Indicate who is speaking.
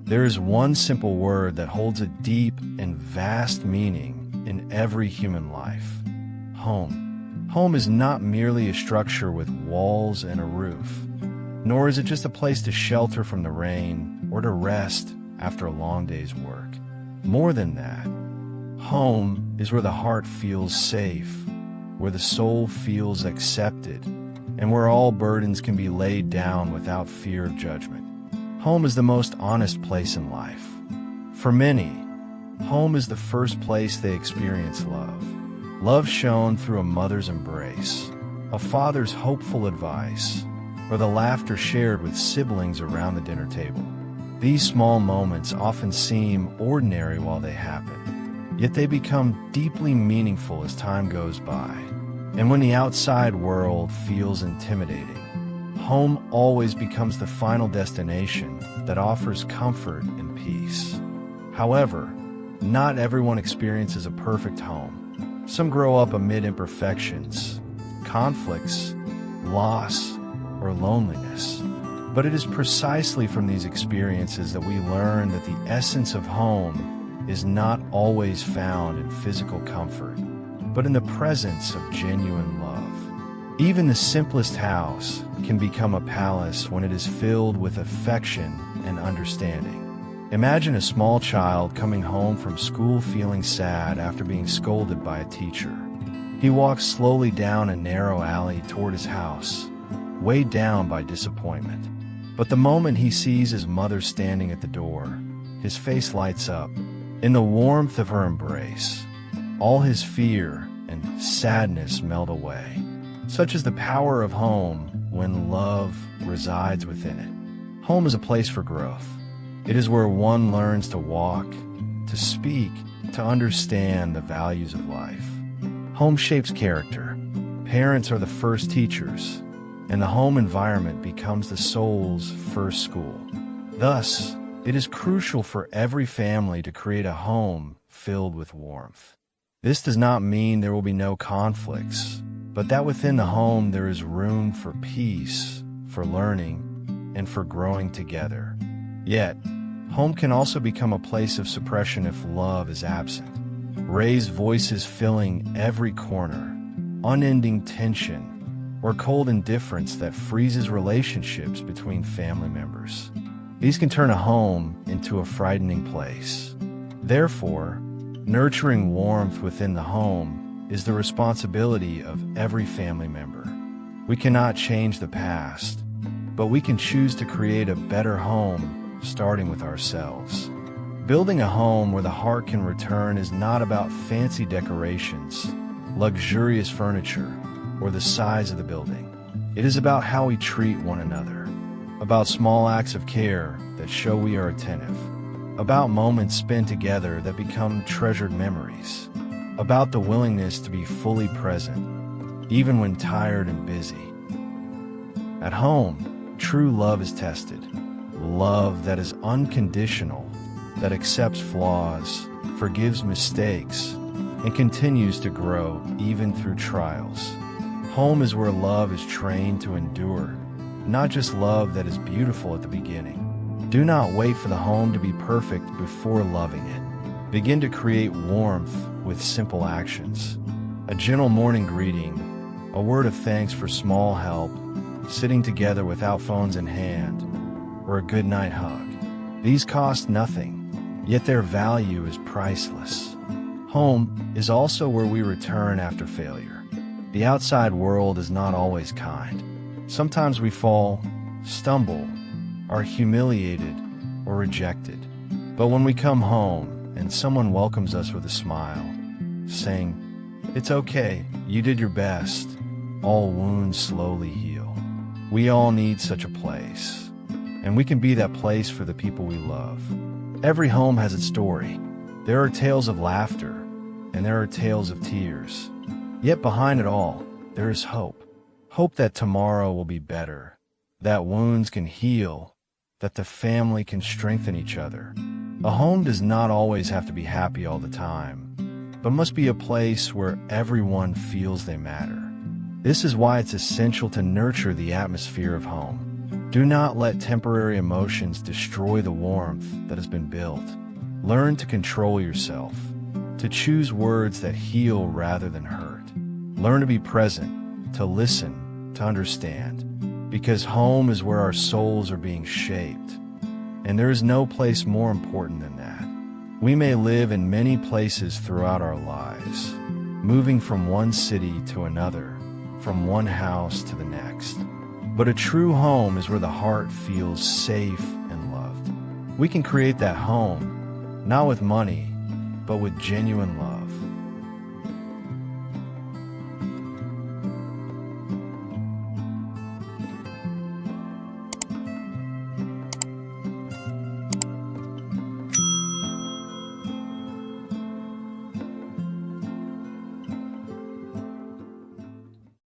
Speaker 1: There is one simple word that holds a deep and vast meaning in every human life: home. Home is not merely a structure with walls and a roof, nor is it just a place to shelter from the rain or to rest after a long day's work. More than that, home is where the heart feels safe, where the soul feels accepted, and where all burdens can be laid down without fear of judgment. Home is the most honest place in life. For many, home is the first place they experience love. Love shown through a mother's embrace, a father's hopeful advice, or the laughter shared with siblings around the dinner table. These small moments often seem ordinary while they happen, yet they become deeply meaningful as time goes by. And when the outside world feels intimidating, home always becomes the final destination that offers comfort and peace. However, not everyone experiences a perfect home. Some grow up amid imperfections, conflicts, loss, or loneliness. But it is precisely from these experiences that we learn that the essence of home is not always found in physical comfort, but in the presence of genuine love. Even the simplest house can become a palace when it is filled with affection and understanding. Imagine a small child coming home from school feeling sad after being scolded by a teacher. He walks slowly down a narrow alley toward his house, weighed down by disappointment. But the moment he sees his mother standing at the door, his face lights up. In the warmth of her embrace, all his fear and sadness melt away. Such is the power of home when love resides within it. Home is a place for growth. It is where one learns to walk, to speak, to understand the values of life. Home shapes character. Parents are the first teachers, and the home environment becomes the soul's first school. Thus, it is crucial for every family to create a home filled with warmth. This does not mean there will be no conflicts, but that within the home there is room for peace, for learning, and for growing together. Yet, home can also become a place of suppression if love is absent. Raised voices filling every corner, unending tension, or cold indifference that freezes relationships between family members. These can turn a home into a frightening place. Therefore, nurturing warmth within the home is the responsibility of every family member. We cannot change the past, but we can choose to create a better home, starting with ourselves. Building a home where the heart can return is not about fancy decorations, luxurious furniture, or the size of the building. It is about how we treat one another, about small acts of care that show we are attentive, about moments spent together that become treasured memories, about the willingness to be fully present, even when tired and busy. At home, true love is tested. Love that is unconditional, that accepts flaws, forgives mistakes, and continues to grow even through trials. Home is where love is trained to endure, not just love that is beautiful at the beginning. Do not wait for the home to be perfect before loving it. Begin to create warmth with simple actions. A gentle morning greeting, a word of thanks for small help, sitting together without phones in hand, or a good night hug. These cost nothing, yet their value is priceless. Home is also where we return after failure. The outside world is not always kind. Sometimes we fall, stumble, are humiliated, or rejected. But when we come home and someone welcomes us with a smile, saying, "It's okay, you did your best," all wounds slowly heal. We all need such a place, and we can be that place for the people we love. Every home has its story. There are tales of laughter, and there are tales of tears. Yet behind it all, there is hope. Hope that tomorrow will be better, that wounds can heal, that the family can strengthen each other. A home does not always have to be happy all the time, but must be a place where everyone feels they matter. This is why it's essential to nurture the atmosphere of home. Do not let temporary emotions destroy the warmth that has been built. Learn to control yourself, to choose words that heal rather than hurt. Learn to be present, to listen, to understand, because home is where our souls are being shaped. And there is no place more important than that. We may live in many places throughout our lives, moving from one city to another, from one house to the next. But a true home is where the heart feels safe and loved. We can create that home, not with money, but with genuine love.